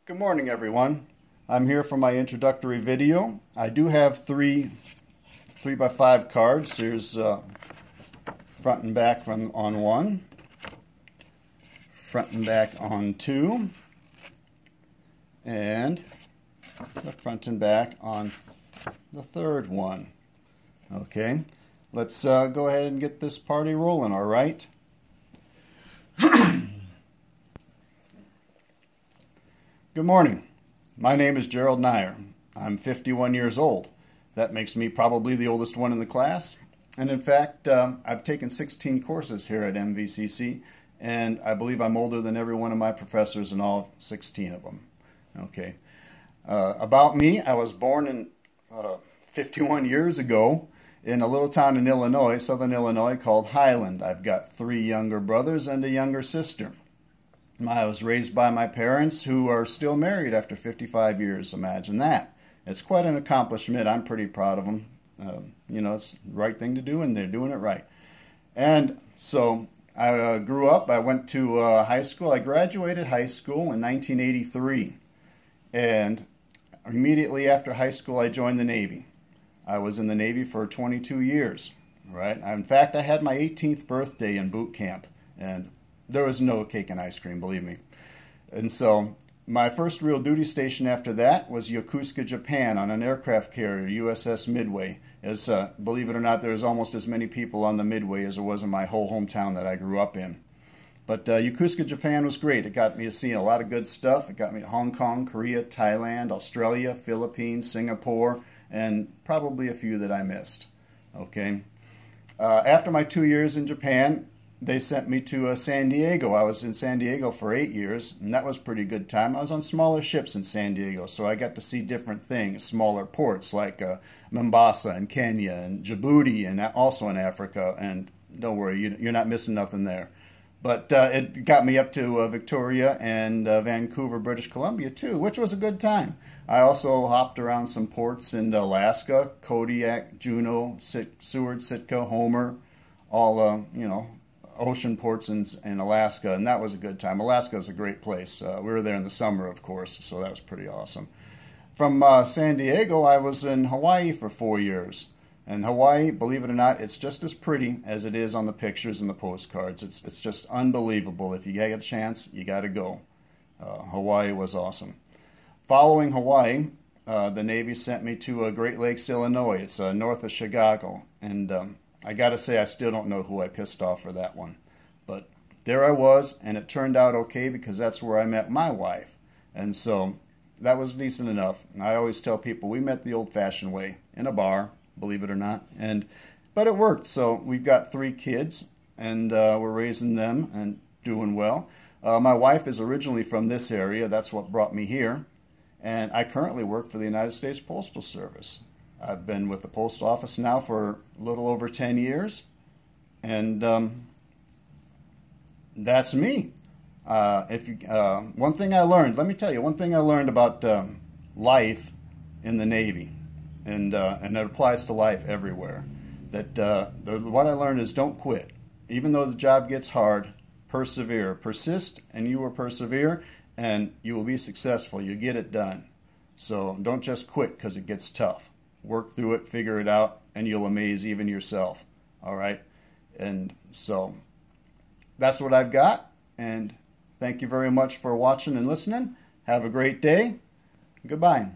Good morning, everyone. I'm here for my introductory video. I do have three 3x5 cards. Here's front and back on one, front and back on two, and the front and back on the third one. Okay, let's go ahead and get this party rolling, all right? Good morning. My name is Gerald Neier. I'm 51 years old. That makes me probably the oldest one in the class. And in fact, I've taken 16 courses here at NVCC, and I believe I'm older than every one of my professors in all 16 of them. Okay. About me, I was born in 51 years ago in a little town in Illinois, southern Illinois, called Highland. I've got 3 younger brothers and a younger sister. I was raised by my parents, who are still married after 55 years. Imagine that. It's quite an accomplishment. I'm pretty proud of them. You know, it's the right thing to do, and they're doing it right. And so I grew up. I went to high school. I graduated high school in 1983. And immediately after high school, I joined the Navy. I was in the Navy for 22 years. Right? In fact, I had my 18th birthday in boot camp. And there was no cake and ice cream, believe me. And so my first real duty station after that was Yokosuka, Japan, on an aircraft carrier, USS Midway. As believe it or not, there was almost as many people on the Midway as there was in my whole hometown that I grew up in. But Yokosuka, Japan was great. It got me to see a lot of good stuff. It got me to Hong Kong, Korea, Thailand, Australia, Philippines, Singapore, and probably a few that I missed. Okay. After my 2 years in Japan, they sent me to San Diego. I was in San Diego for 8 years, and that was a pretty good time. I was on smaller ships in San Diego, so I got to see different things, smaller ports like Mombasa and Kenya and Djibouti, and also in Africa. And don't worry, you're not missing nothing there. But it got me up to Victoria and Vancouver, British Columbia, too, which was a good time. I also hopped around some ports in Alaska, Kodiak, Juneau, Seward, Sitka, Homer, all, you know, ocean ports in Alaska, and that was a good time. Alaska is a great place. We were there in the summer, of course, so that was pretty awesome. From San Diego, I was in Hawaii for 4 years. And Hawaii, believe it or not, it's just as pretty as it is on the pictures and the postcards. It's just unbelievable. If you get a chance, you got to go. Hawaii was awesome. Following Hawaii, the Navy sent me to Great Lakes, Illinois. It's north of Chicago, and I got to say, I still don't know who I pissed off for that one. But there I was, and it turned out okay because that's where I met my wife. And so that was decent enough. And I always tell people we met the old-fashioned way, in a bar, believe it or not. But it worked. So we've got 3 kids, and we're raising them and doing well. My wife is originally from this area. That's what brought me here. And I currently work for the United States Postal Service. I've been with the post office now for a little over 10 years, and that's me. One thing I learned, let me tell you, one thing I learned about life in the Navy, and it applies to life everywhere, that what I learned is don't quit. Even though the job gets hard, persevere. Persist, and you will persevere, and you will be successful. You get it done. So don't just quit because it gets tough. Work through it, figure it out, and you'll amaze even yourself. All right? And so that's what I've got. And thank you very much for watching and listening. Have a great day. Goodbye.